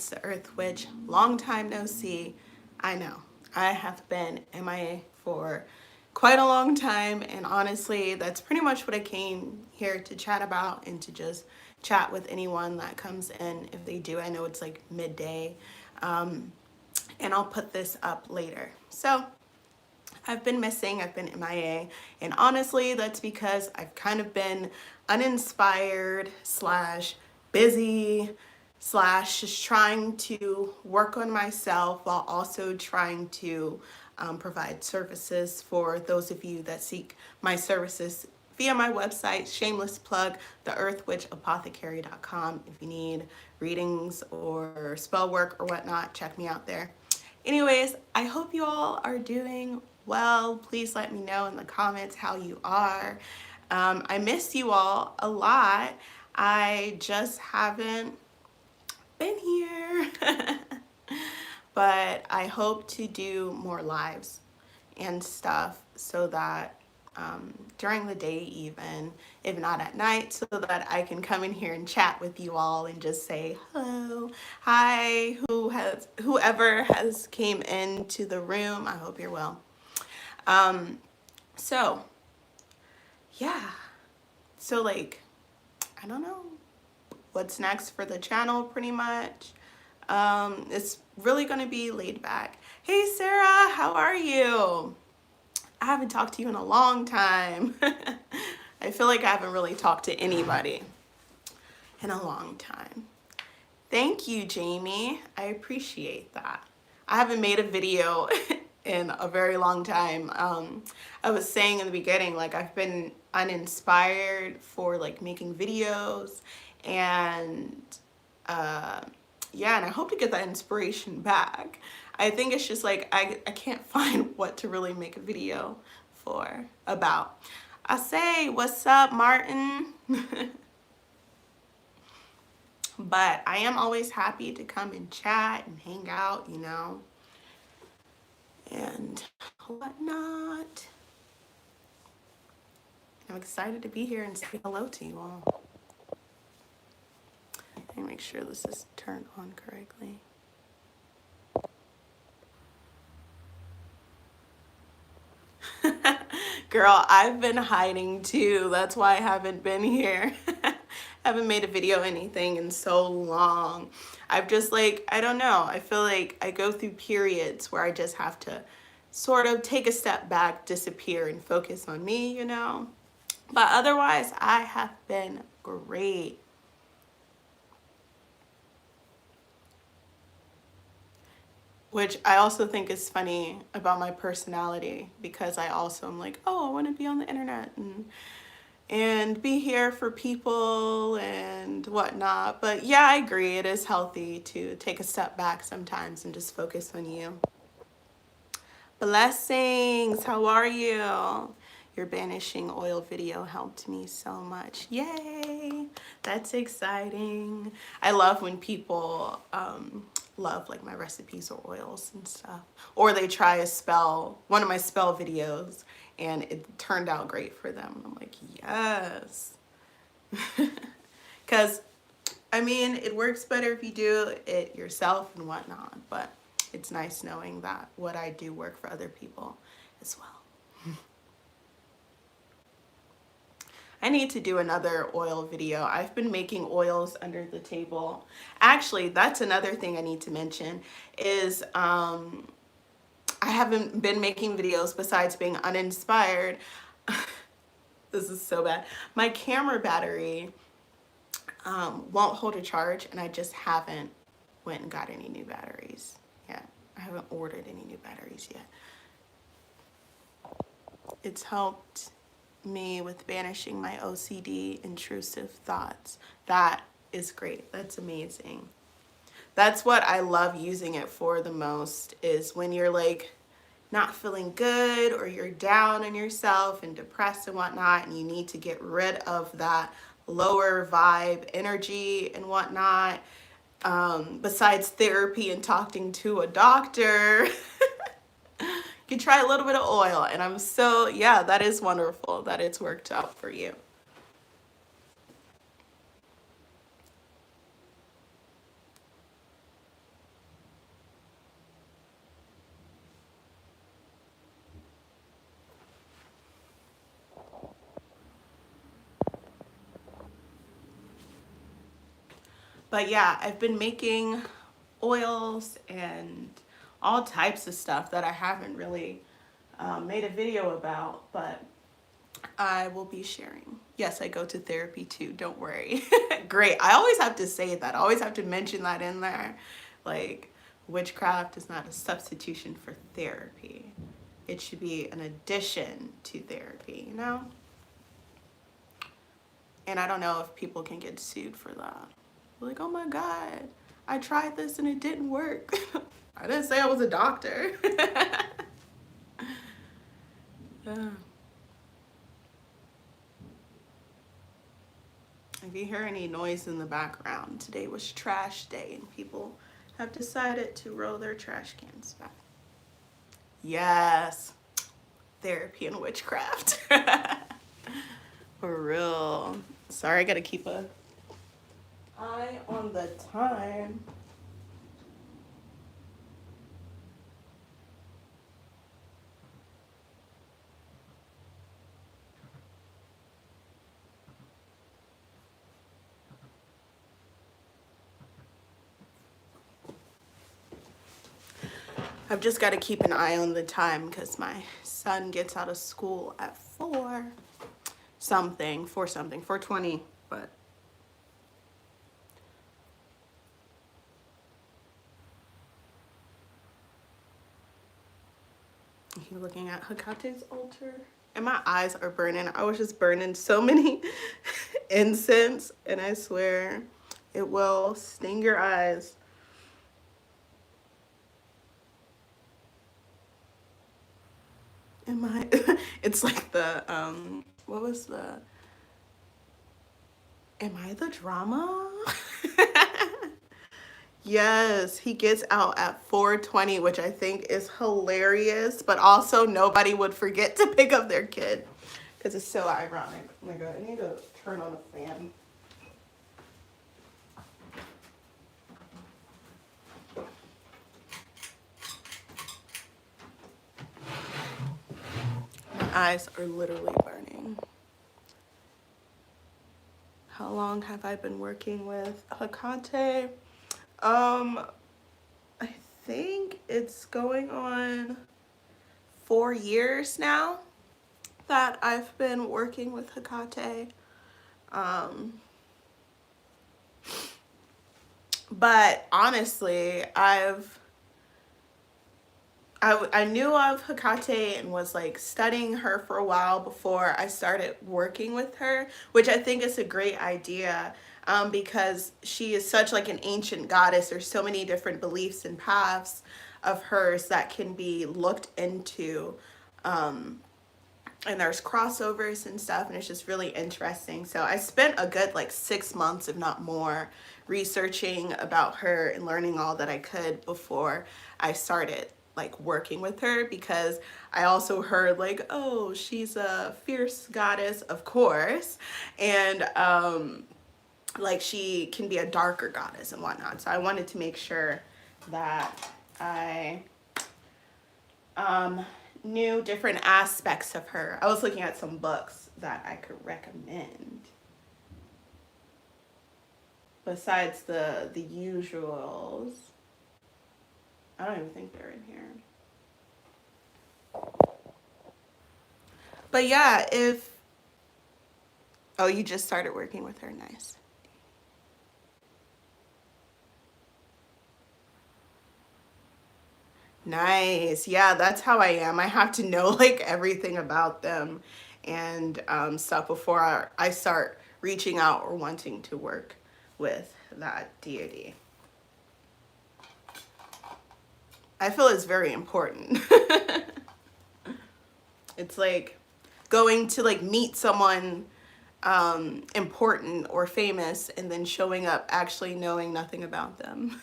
It's the Earth Witch. Long time no see. I know. I have been MIA for quite a long time, and honestly, that's pretty much what I came here to chat about and to just chat with anyone that comes in. If they do, I know it's like midday, and I'll put this up later. So I've been missing, I've been MIA, and honestly, that's because I've kind of been uninspired slash busy slash just trying to work on myself while also trying to provide services for those of you that seek my services via my website. Shameless plug, theearthwitchapothecary.com. If you need readings or spell work or whatnot, check me out there. Anyways, I hope you all are doing well. Please let me know in the comments how you are. I miss you all a lot. I just haven't been here. But I hope to do more lives and stuff so that during the day, even if not at night, so that I can come in here and chat with you all and just say hello, hi, whoever has came into the room. I hope you're well. So yeah, so like, I don't know what's next for the channel pretty much. It's really gonna be laid back. Hey Sarah, how are you? I haven't talked to you in a long time. I feel like I haven't really talked to anybody in a long time. Thank you, Jamie. I appreciate that. I haven't made a video in a very long time. I was saying in the beginning, like I've been uninspired for like making videos, and yeah, and I hope to get that inspiration back. I think it's just like I can't find what to really make a video for about. I say, what's up, Martin? But I am always happy to come and chat and hang out, you know, and whatnot. I'm excited to be here and say hello to you all. Let me make sure this is turned on correctly. Girl, I've been hiding too. That's why I haven't been here. Haven't made a video or anything in so long. I've just like, I don't know. I feel like I go through periods where I just have to sort of take a step back, disappear, and focus on me, you know? But otherwise, I have been great. Which I also think is funny about my personality, because I also am like, oh, I want to be on the internet and be here for people and whatnot. But yeah, I agree. It is healthy to take a step back sometimes and just focus on you. Blessings. How are you? Your banishing oil video helped me so much. Yay. That's exciting. I love when people love like my recipes or oils and stuff, or they try one of my spell videos and it turned out great for them. I'm like, yes. Because I mean, it works better if you do it yourself and whatnot, but it's nice knowing that what I do work for other people as well. I need to do another oil video. I've been making oils under the table. Actually, that's another thing I need to mention is I haven't been making videos besides being uninspired. This is so bad. My camera battery won't hold a charge, and I just haven't went and got any new batteries yet. I haven't ordered any new batteries yet. It's helped me with banishing my OCD intrusive thoughts. That is great. That's amazing. That's what I love using it for the most, is when you're like not feeling good or you're down on yourself and depressed and whatnot, and you need to get rid of that lower vibe energy and whatnot. Besides therapy and talking to a doctor, you can try a little bit of oil, and I'm so, yeah, that is wonderful that it's worked out for you. But yeah, I've been making oils and all types of stuff that I haven't really made a video about, but I will be sharing. Yes, I go to therapy too, don't worry. Great. I always have to say that. I always have to mention that in there. Like, witchcraft is not a substitution for therapy. It should be an addition to therapy, you know? And I don't know if people can get sued for that. Like, oh my God, I tried this and it didn't work. I didn't say I was a doctor. If you hear any noise in the background, today was trash day and people have decided to roll their trash cans back. Yes, therapy and witchcraft. For real. Sorry, I gotta keep a eye on the time. I've just got to keep an eye on the time because my son gets out of school at 4:20, but you're looking at Hekate's altar and my eyes are burning. I was just burning so many incense and I swear it will sting your eyes. Am I? It's like the what was the? Am I the drama? Yes, he gets out at 4:20, which I think is hilarious, but also nobody would forget to pick up their kid because it's so ironic. Oh my God, I need to turn on the fan. My eyes are literally burning. How long have I been working with Hekate? I think it's going on 4 years now that I've been working with Hekate. But honestly, I knew of Hekate and was like studying her for a while before I started working with her, which I think is a great idea because she is such like an ancient goddess. There's so many different beliefs and paths of hers that can be looked into. And there's crossovers and stuff, and it's just really interesting. So I spent a good like 6 months, if not more, researching about her and learning all that I could before I started like working with her, because I also heard like, oh, she's a fierce goddess, of course, and like she can be a darker goddess and whatnot. So I wanted to make sure that I knew different aspects of her. I was looking at some books that I could recommend besides the usuals. I don't even think they're in here. But yeah, oh, you just started working with her. Nice. Nice. Yeah, that's how I am. I have to know like everything about them and stuff before I start reaching out or wanting to work with that deity. I feel it's very important. It's like going to like meet someone important or famous and then showing up actually knowing nothing about them.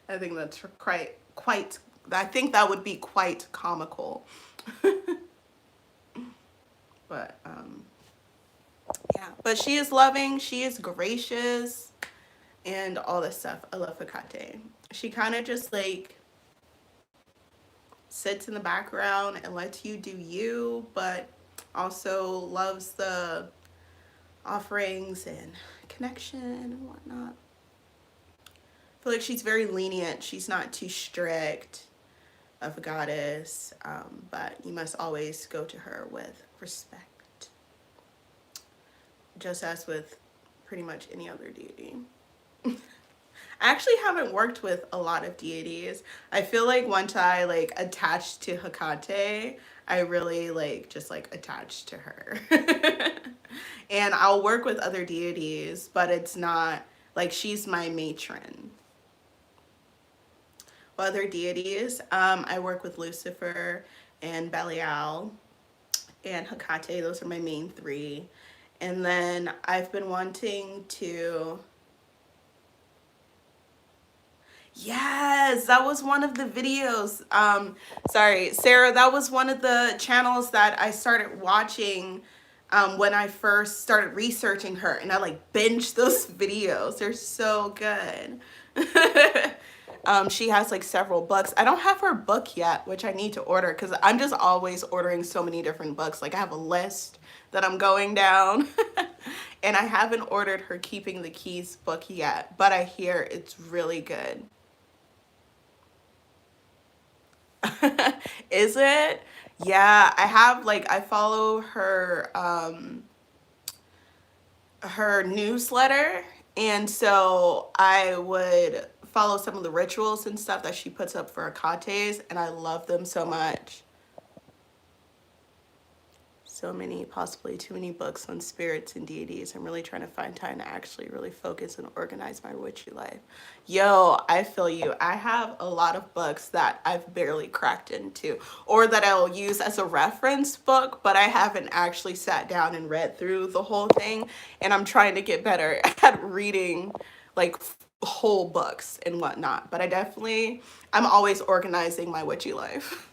I think that's quite, I think that would be quite comical. But yeah, but she is loving, she is gracious, and all this stuff. I love Hekate. She kind of just like sits in the background and lets you do you, but also loves the offerings and connection and whatnot. I feel like she's very lenient. She's not too strict of a goddess, but you must always go to her with respect, just as with pretty much any other deity. I actually haven't worked with a lot of deities. I feel like once I like attached to Hecate, I really like just like attached to her. And I'll work with other deities, but it's not like she's my matron. Other deities, I work with Lucifer and Belial and Hecate. Those are my main three. And then I've been wanting to... Yes, that was one of the videos. Sorry, Sarah, that was one of the channels that I started watching when I first started researching her, and I like binged those videos. They're so good. She has like several books. I don't have her book yet, which I need to order because I'm just always ordering so many different books. Like I have a list that I'm going down. And I haven't ordered her Keeping the Keys book yet, but I hear it's really good. Is it? Yeah, I have like I follow her newsletter, and so I would follow some of the rituals and stuff that she puts up for Hecate's, and I love them so much. So many, possibly too many books on spirits and deities. I'm really trying to find time to actually really focus and organize my witchy life. Yo, I feel you. I have a lot of books that I've barely cracked into, or that I'll use as a reference book, but I haven't actually sat down and read through the whole thing. And I'm trying to get better at reading like whole books and whatnot. But I'm always organizing my witchy life.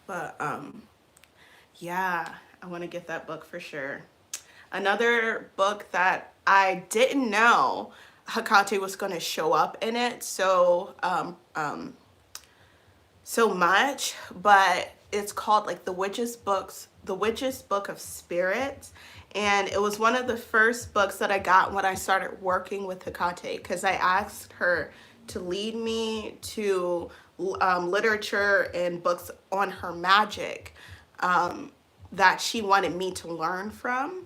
But yeah, I want to get that book for sure. Another book that I didn't know Hecate was going to show up in it so much, but it's called like The Witch's Book of Spirits. And it was one of the first books that I got when I started working with Hecate, because I asked her to lead me to literature and books on her magic that she wanted me to learn from.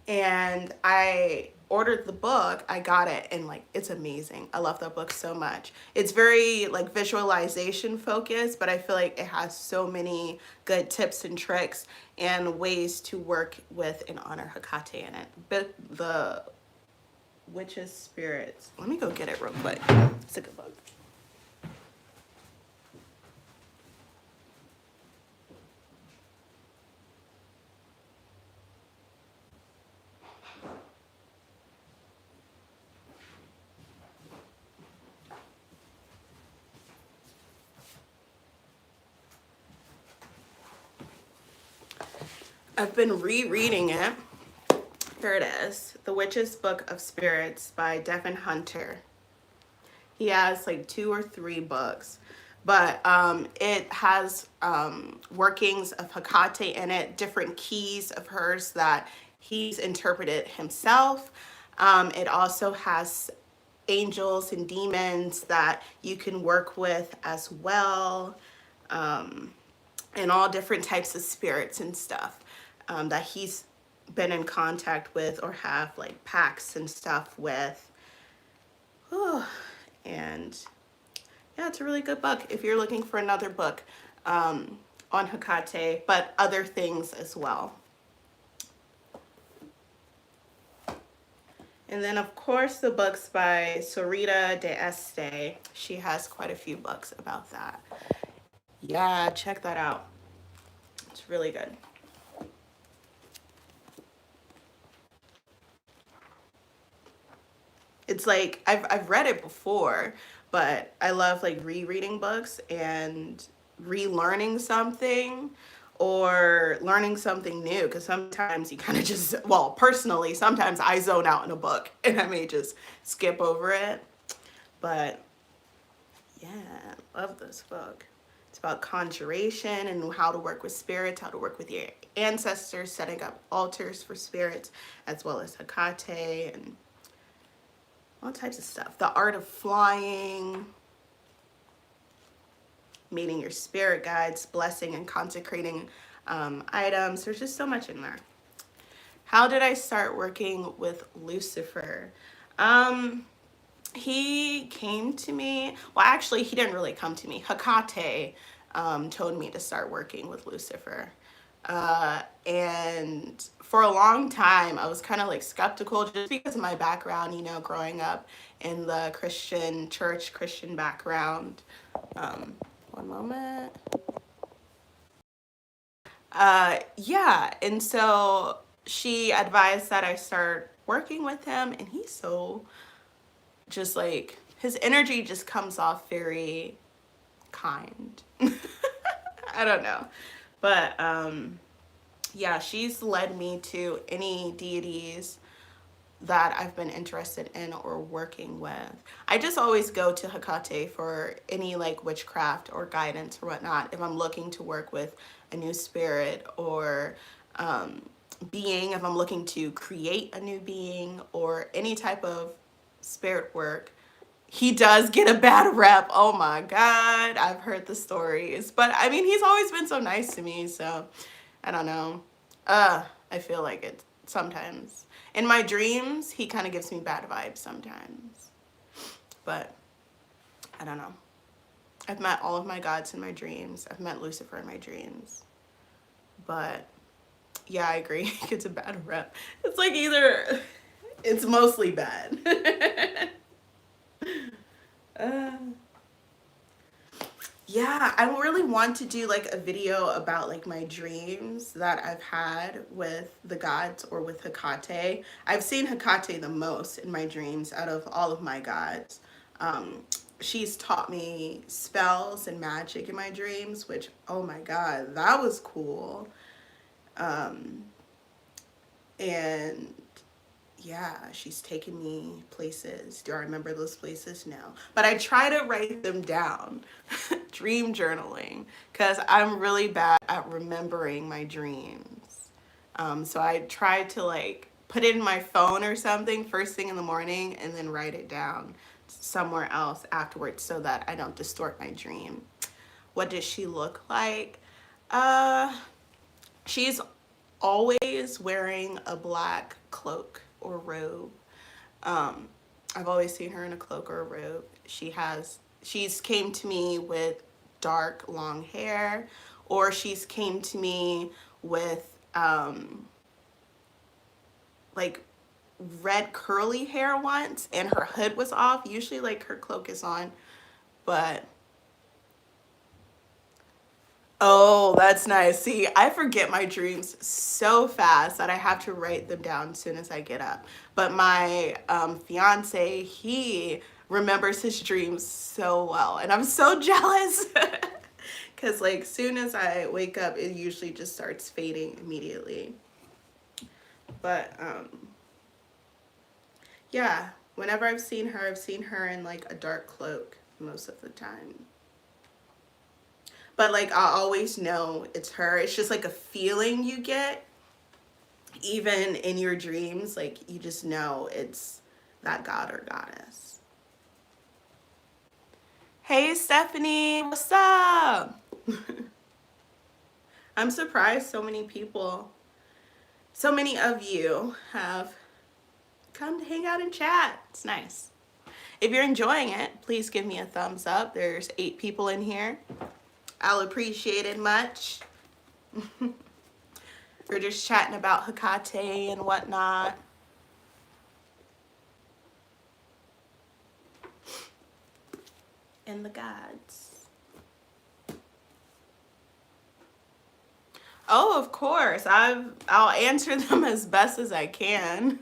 And I ordered the book, I got it, and like it's amazing. I love that book so much. It's very like visualization focused, but I feel like it has so many good tips and tricks and ways to work with and honor Hecate in it. But The Witch's Spirits. Let me go get it real quick. It's a good book. I've been rereading it. Here it is. The Witch's Book of Spirits by Devin Hunter. He has like 2 or 3 books, but it has workings of Hecate in it, different keys of hers that he's interpreted himself. It also has angels and demons that you can work with as well, and all different types of spirits and stuff that he's been in contact with or have like pacts and stuff with. Whew. And yeah, it's a really good book if you're looking for another book on Hecate, but other things as well. And then of course the books by Sorita de Este. She has quite a few books about that. Yeah, check that out. It's really good. It's like I've read it before, but I love like rereading books and relearning something, or learning something new, because sometimes you kind of just, well, personally, sometimes I zone out in a book and I may just skip over it. But yeah, I love this book. It's about conjuration and how to work with spirits, how to work with your ancestors, setting up altars for spirits, as well as Hecate and all types of stuff. The art of flying, meeting your spirit guides, blessing and consecrating items. There's just so much in there. How did I start working with Lucifer? He came to me. Well, actually, he didn't really come to me. Hecate told me to start working with Lucifer. And for a long time, I was kind of like skeptical just because of my background, you know, growing up in the Christian church, Christian background. One moment. Yeah, and so she advised that I start working with him, and he's so just like, his energy just comes off very kind. I don't know. But yeah, she's led me to any deities that I've been interested in or working with. I just always go to Hecate for any like witchcraft or guidance or whatnot if I'm looking to work with a new spirit or being, if I'm looking to create a new being or any type of spirit work. He does get a bad rep. Oh my God, I've heard the stories. But I mean, he's always been so nice to me, so I don't know. I feel like it sometimes. In my dreams, he kind of gives me bad vibes sometimes. But I don't know. I've met all of my gods in my dreams. I've met Lucifer in my dreams. But yeah, I agree. He gets a bad rep. It's like either, it's mostly bad. Yeah, I really want to do like a video about like my dreams that I've had with the gods or with Hecate. I've seen Hecate the most in my dreams out of all of my gods. She's taught me spells and magic in my dreams, which, oh my God, that was cool. And yeah, she's taken me places. Do I remember those places? No. But I try to write them down. Dream journaling. Because I'm really bad at remembering my dreams. So I try to like put it in my phone or something first thing in the morning and then write it down somewhere else afterwards so that I don't distort my dream. What does she look like? She's always wearing a black cloak or robe. I've always seen her in a cloak or a robe. She's came to me with dark long hair, or she's came to me with like red curly hair once, and her hood was off. Usually like her cloak is on, but oh, that's nice. See, I forget my dreams so fast that I have to write them down as soon as I get up. But my fiance, he remembers his dreams so well. And I'm so jealous. Because like soon as I wake up, it usually just starts fading immediately. But yeah, whenever I've seen her in like a dark cloak most of the time. But like I always know it's her. It's just like a feeling you get even in your dreams. Like you just know it's that god or goddess. Hey Stephanie, what's up? I'm surprised so many people, so many of you have come to hang out and chat. It's nice. If you're enjoying it, please give me a thumbs up. There's 8 people in here. I'll appreciate it much. We're just chatting about Hecate and whatnot. And the gods. Oh, of course. I'll answer them as best as I can.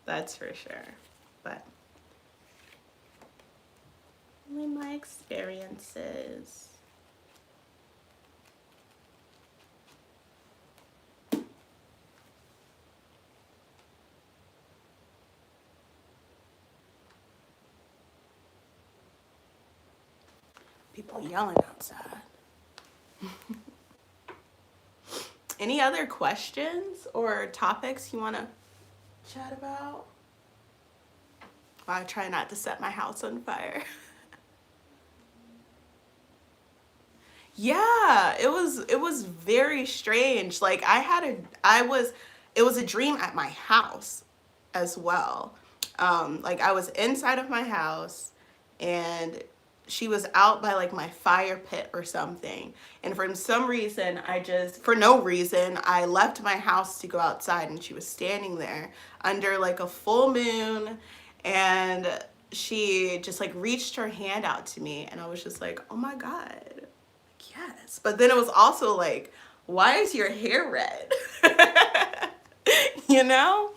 That's for sure. But only my experiences. People yelling outside. Any other questions or topics you want to chat about? Well, I try not to set my house on fire. Yeah, it was very strange. Like it was a dream at my house as well. Like I was inside of my house and she was out by like my fire pit or something. And for some reason, for no reason, I left my house to go outside and she was standing there under like a full moon and she just like reached her hand out to me and I was just like, oh my God. Yes. But then it was also like, why is your hair red? You know?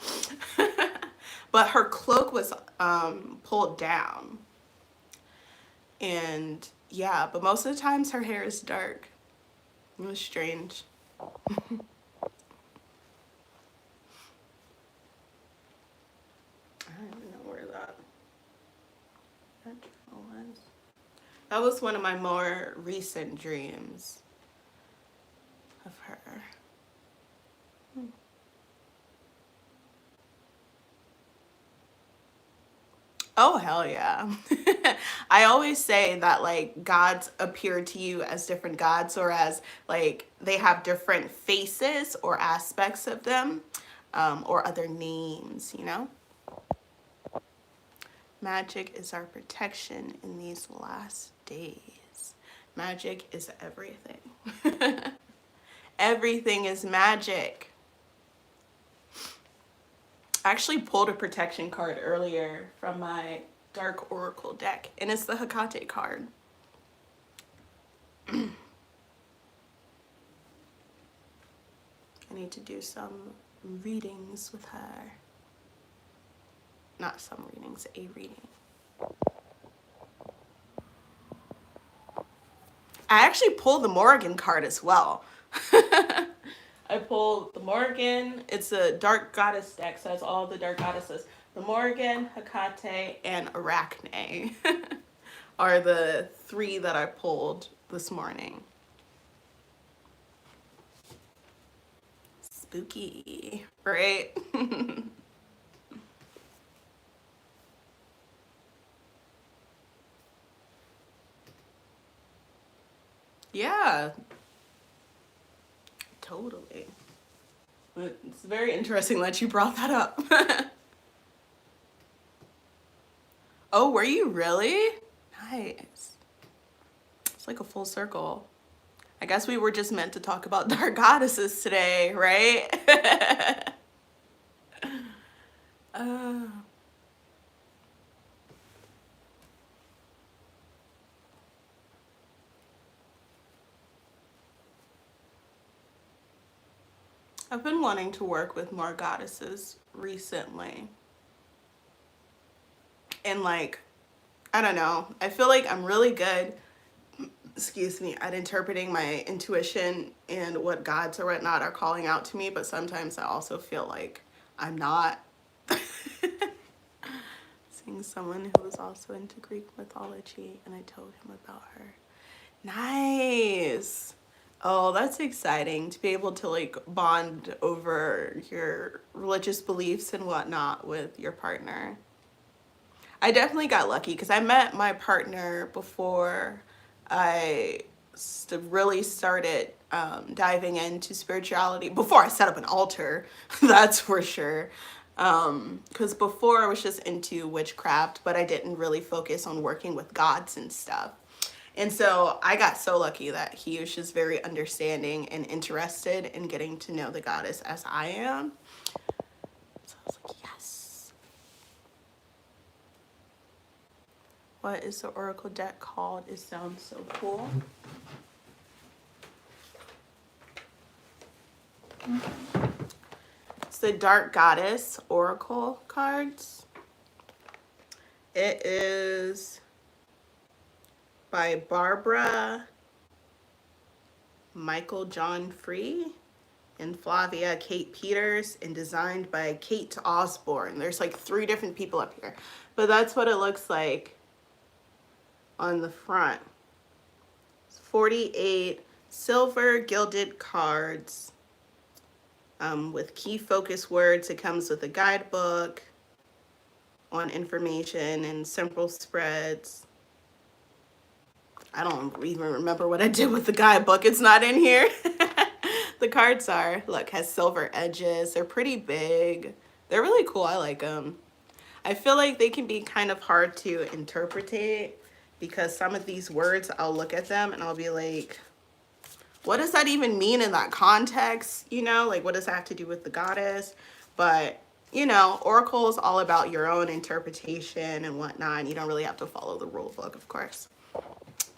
But her cloak was pulled down. And yeah, but most of the times her hair is dark. It was strange. I don't even know where that was. That was one of my more recent dreams of her. Oh, hell yeah. I always say that like gods appear to you as different gods or as like they have different faces or aspects of them or other names, you know? Magic is our protection in these last days. Magic is everything. Everything is magic. I actually pulled a protection card earlier from my Dark Oracle deck, and it's the Hecate card. I need to do some readings with her. Not some readings, a reading. I actually pulled the Morrigan card as well. I pulled the Morrigan. It's a dark goddess deck, so it's all the dark goddesses. The Morrigan, Hecate, and Arachne are the three that I pulled this morning. Spooky, right? Yeah, totally. It's very interesting that you brought that up. Oh, were you really? Nice. It's like a full circle. I guess we were just meant to talk about dark goddesses today, right? uh, I've been wanting to work with more goddesses recently. And like, I don't know, I feel like I'm really good, excuse me, at interpreting my intuition and what gods or whatnot are calling out to me, but sometimes I also feel like I'm not. Seeing someone who was also into Greek mythology, and I told him about her. Nice. Oh, that's exciting to be able to like bond over your religious beliefs and whatnot with your partner. I definitely got lucky because I met my partner before I really started diving into spirituality, before I set up an altar, that's for sure. Because before I was just into witchcraft, but I didn't really focus on working with gods and stuff. And so I got so lucky that he was just very understanding and interested in getting to know the goddess as I am. So I was like, yes. What is the Oracle deck called? It sounds so cool. It's the Dark Goddess Oracle cards. It is by Barbara Michael John Free and Flavia Kate Peters and designed by Kate Osborne. There's like 3 different people up here, but that's what it looks like on the front. 48 silver gilded cards with key focus words. It comes with a guidebook on information and simple spreads. I don't even remember what I did with the guidebook. It's not in here. The cards are, look, has silver edges. They're pretty big. They're really cool. I like them. I feel like they can be kind of hard to interpret because some of these words, I'll look at them and I'll be like, what does that even mean in that context? You know, like what does that have to do with the goddess? But, you know, Oracle is all about your own interpretation and whatnot. And you don't really have to follow the rule book, of course.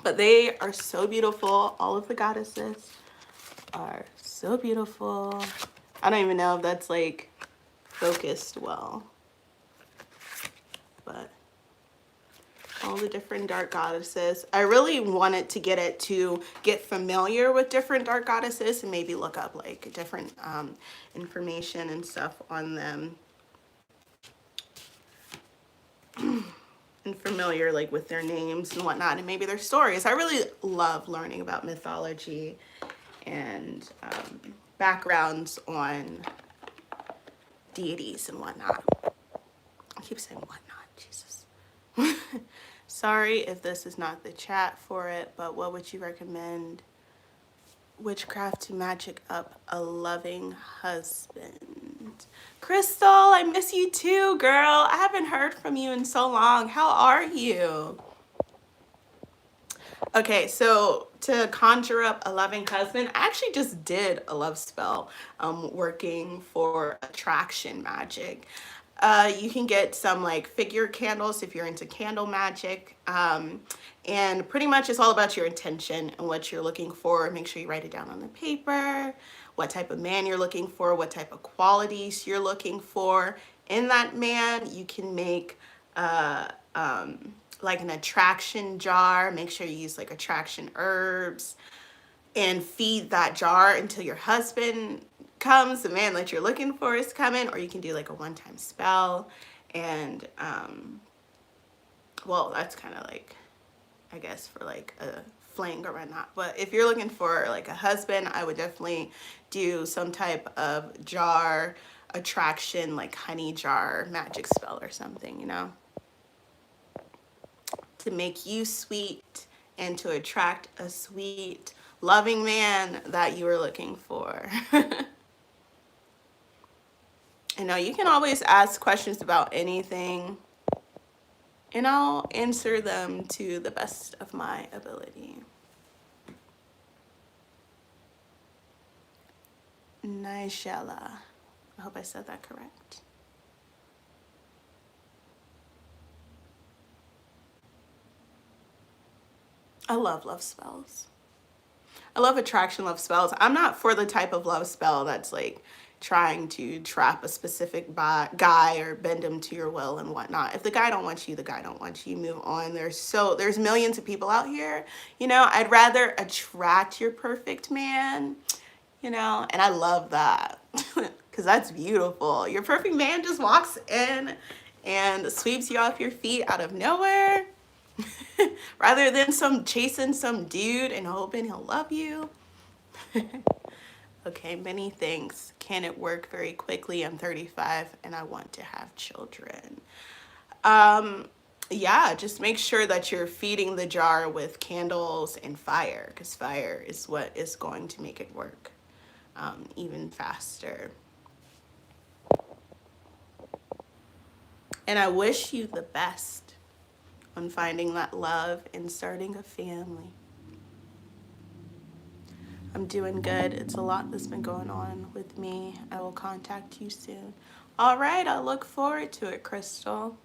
But they are so beautiful. All of the goddesses are so beautiful. I don't even know if that's like focused well. But all the different dark goddesses. I really wanted to get familiar with different dark goddesses and maybe look up like different information and stuff on them. And familiar like with their names and whatnot and maybe their stories. I really love learning about mythology and backgrounds on deities and whatnot. I keep saying whatnot, Jesus. Sorry if this is not the chat for it, but what would you recommend? Witchcraft to magic up a loving husband. Crystal, I miss you too, girl. I haven't heard from you in so long. How are you? Okay, so to conjure up a loving husband, I actually just did a love spell working for attraction magic. You can get some like figure candles if you're into candle magic. And pretty much it's all about your intention and what you're looking for. Make sure you write it down on the paper, what type of man you're looking for, what type of qualities you're looking for. In that man, you can make like an attraction jar. Make sure you use like attraction herbs and feed that jar until your husband comes, the man that you're looking for is coming, or you can do like a one-time spell. And well, that's kind of like, I guess, for like a fling or whatnot. But if you're looking for like a husband, I would definitely do some type of jar attraction, like honey jar magic spell or something, you know, to make you sweet and to attract a sweet, loving man that you are looking for. You know, you can always ask questions about anything and I'll answer them to the best of my ability. Nigella. I hope I said that correct. I love love spells. I love attraction love spells. I'm not for the type of love spell that's like trying to trap a specific guy or bend him to your will and whatnot. If the guy don't want you, the guy don't want you. Move on. There's millions of people out here. You know, I'd rather attract your perfect man, you know, and I love that because that's beautiful. Your perfect man just walks in and sweeps you off your feet out of nowhere rather than chasing some dude and hoping he'll love you. Okay, many thanks. Can it work very quickly? I'm 35 and I want to have children. Yeah, just make sure that you're feeding the jar with candles and fire, because fire is what is going to make it work even faster. And I wish you the best on finding that love and starting a family. I'm doing good. It's a lot that's been going on with me. I will contact you soon. All right, I look forward to it, Crystal.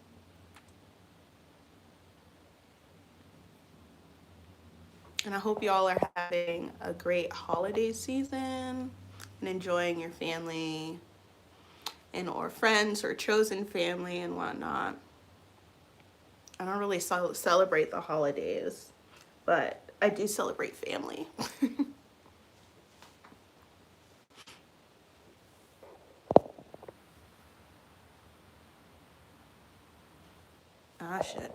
And I hope y'all are having a great holiday season and enjoying your family and or friends or chosen family and whatnot. I don't really celebrate the holidays, but I do celebrate family. Ah, shit.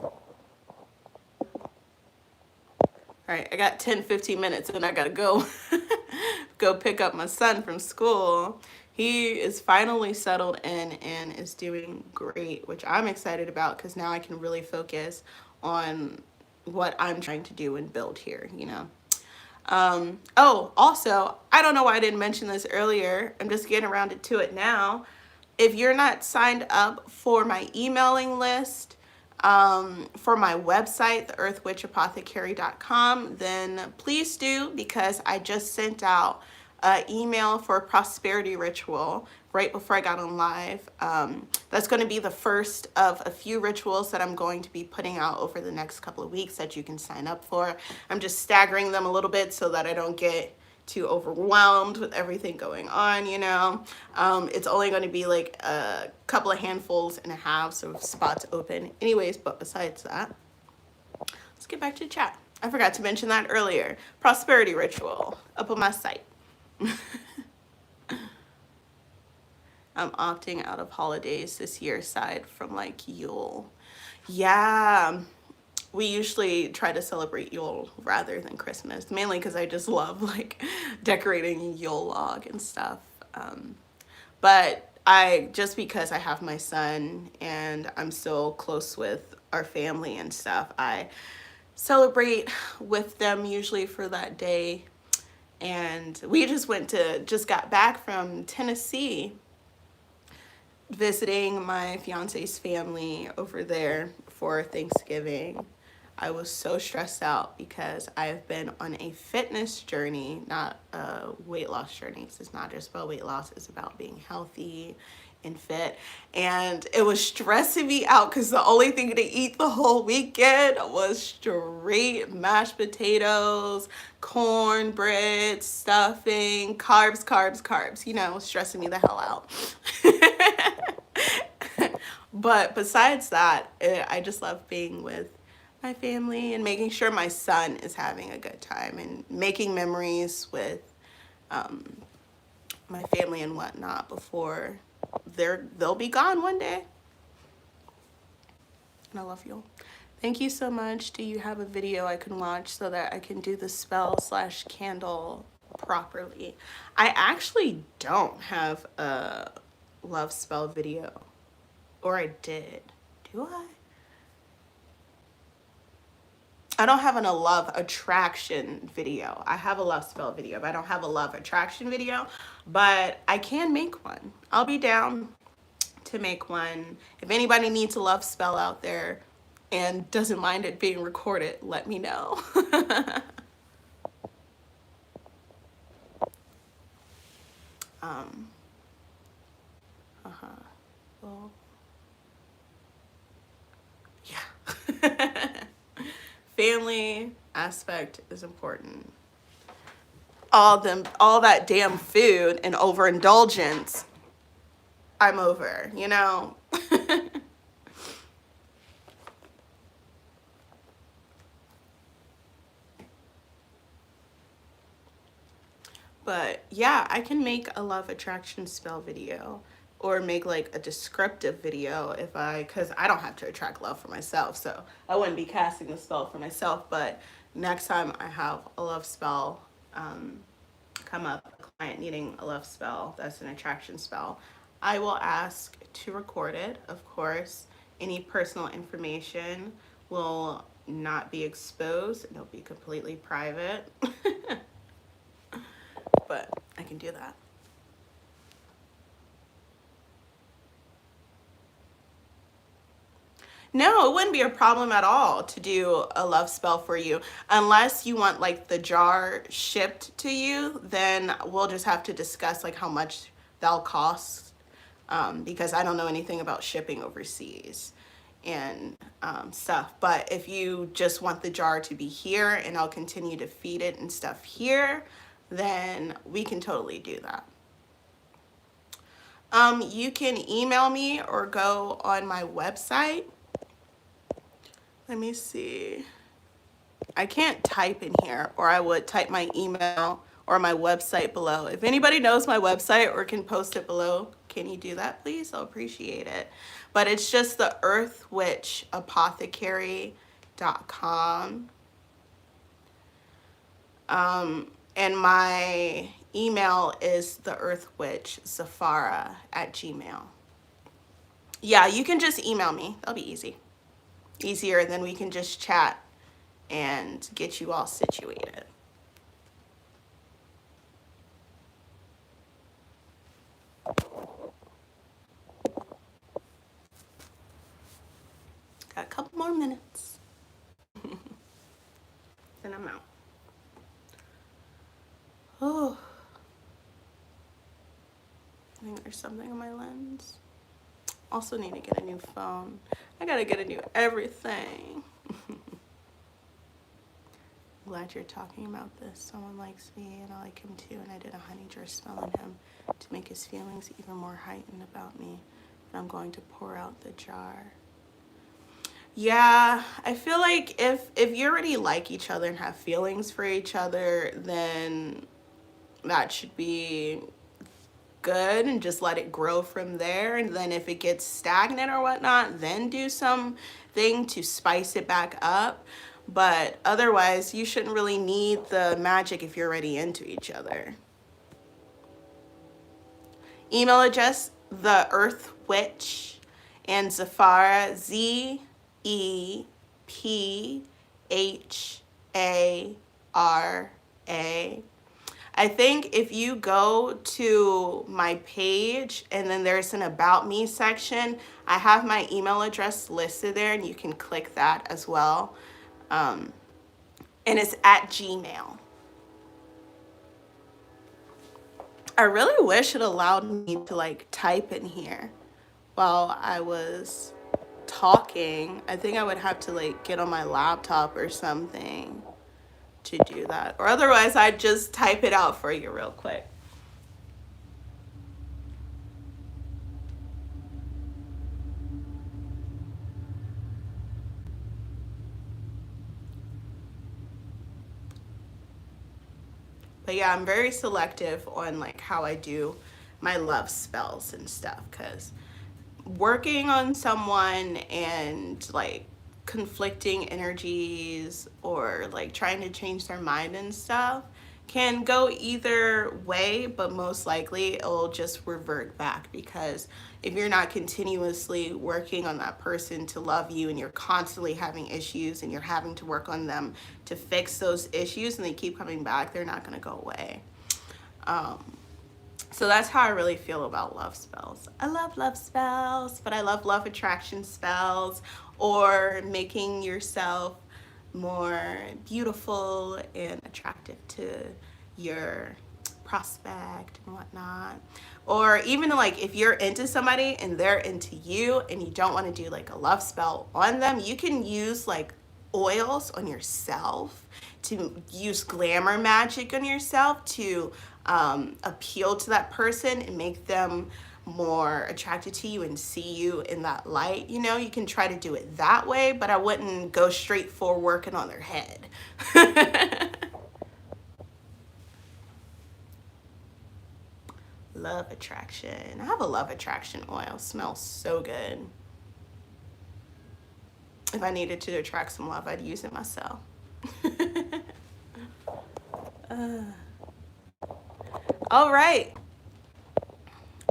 All right, I got 10-15 minutes and I gotta go go pick up my son from school. He is finally settled in and is doing great, which I'm excited about because now I can really focus on what I'm trying to do and build here, you know. Oh, also, I don't know why I didn't mention this earlier. I'm just getting around to it now. If you're not signed up for my emailing list, for my website, theearthwitchapothecary.com, then please do, because I just sent out an email for a prosperity ritual right before I got on live. That's going to be the first of a few rituals that I'm going to be putting out over the next couple of weeks that you can sign up for. I'm just staggering them a little bit so that I don't get too overwhelmed with everything going on, you know. It's only going to be like a couple of handfuls and a half, so spots open. Anyways, but besides that, let's get back to the chat. I forgot to mention that earlier. Prosperity ritual up on my site. I'm opting out of holidays this year aside from like Yule. Yeah. We usually try to celebrate Yule rather than Christmas, mainly because I just love like decorating Yule log and stuff. But just because I have my son and I'm so close with our family and stuff, I celebrate with them usually for that day. And we just got back from Tennessee visiting my fiance's family over there for Thanksgiving. I was so stressed out because I have been on a fitness journey, not a weight loss journey. It's not just about weight loss, it's about being healthy and fit. And it was stressing me out because the only thing to eat the whole weekend was straight mashed potatoes, cornbread, stuffing, carbs, you know, stressing me the hell out. But besides that, I just love being with my family and making sure my son is having a good time and making memories with my family and whatnot before they'll be gone one day. And I love you all. Thank you so much. Do you have a video I can watch so that I can do the spell/candle properly? I actually don't have a love spell video. Or I did. Do I? I don't have a love attraction video. I have a love spell video, but I don't have a love attraction video. But I can make one. I'll be down to make one. If anybody needs a love spell out there and doesn't mind it being recorded, let me know. Well, yeah. Family aspect is important. All that damn food and overindulgence, I'm over, you know? But yeah, I can make a love attraction spell video or make like a descriptive video because I don't have to attract love for myself. So I wouldn't be casting the spell for myself, but next time I have a love spell come up, a client needing a love spell, that's an attraction spell, I will ask to record it. Of course, any personal information will not be exposed. It'll be completely private. But I can do that. No, it wouldn't be a problem at all to do a love spell for you. Unless you want like the jar shipped to you, then we'll just have to discuss like how much that'll cost, because I don't know anything about shipping overseas and stuff. But if you just want the jar to be here and I'll continue to feed it and stuff here, then we can totally do that. You can email me or go on my website. Let me see. I can't type in here, or I would type my email or my website below. If anybody knows my website or can post it below, can you do that, please? I'll appreciate it. But it's just the earthwitchapothecary.com. And my email is theearthwitchzafara@gmail. Yeah, you can just email me. That'll be easy. Easier, and then we can just chat and get you all situated. Got a couple more minutes. Then I'm out. Oh, I think there's something on my lens. Also need to get a new phone. I gotta get a new everything. Glad you're talking about this. Someone likes me and I like him too, and I did a honey jar spell on him to make his feelings even more heightened about me. And I'm going to pour out the jar. Yeah, I feel like if you already like each other and have feelings for each other, then that should be good, and just let it grow from there. And then if it gets stagnant or whatnot, then do something to spice it back up. But otherwise, you shouldn't really need the magic if you're already into each other. Email address, the Earth Witch, and Zafara, ZEPHARA. I think if you go to my page and then there's an About Me section, I have my email address listed there, and you can click that as well. And it's at Gmail. I really wish it allowed me to like type in here while I was talking. I think I would have to like get on my laptop or something to do that, or otherwise I'd just type it out for you real quick. But yeah, I'm very selective on like how I do my love spells and stuff, because working on someone and like conflicting energies or like trying to change their mind and stuff can go either way, but most likely it'll just revert back, because if you're not continuously working on that person to love you, and you're constantly having issues and you're having to work on them to fix those issues and they keep coming back, they're not going to go away. So that's how I really feel about love spells. I love love spells, but I love love attraction spells, or making yourself more beautiful and attractive to your prospect and whatnot. Or even like if you're into somebody and they're into you and you don't want to do like a love spell on them, you can use like oils on yourself, to use glamour magic on yourself to appeal to that person and make them more attracted to you and see you in that light. You know, you can try to do it that way, but I wouldn't go straight for working on their head. Love attraction. I have a love attraction oil. Smells so good. If I needed to attract some love, I'd use it myself. All right.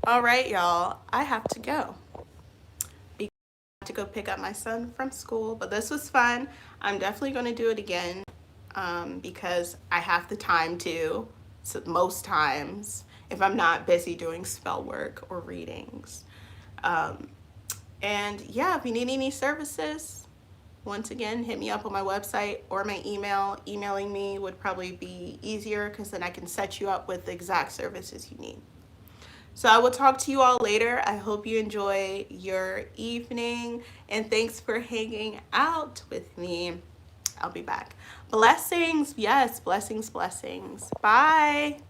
All right, y'all. I have to go. I have to go pick up my son from school, but this was fun. I'm definitely going to do it again because I have the time to, so most times, if I'm not busy doing spell work or readings. And yeah, if you need any services, once again, hit me up on my website or my email. Emailing me would probably be easier, because then I can set you up with the exact services you need. So I will talk to you all later. I hope you enjoy your evening, and thanks for hanging out with me. I'll be back. Blessings. Yes, blessings, blessings. Bye.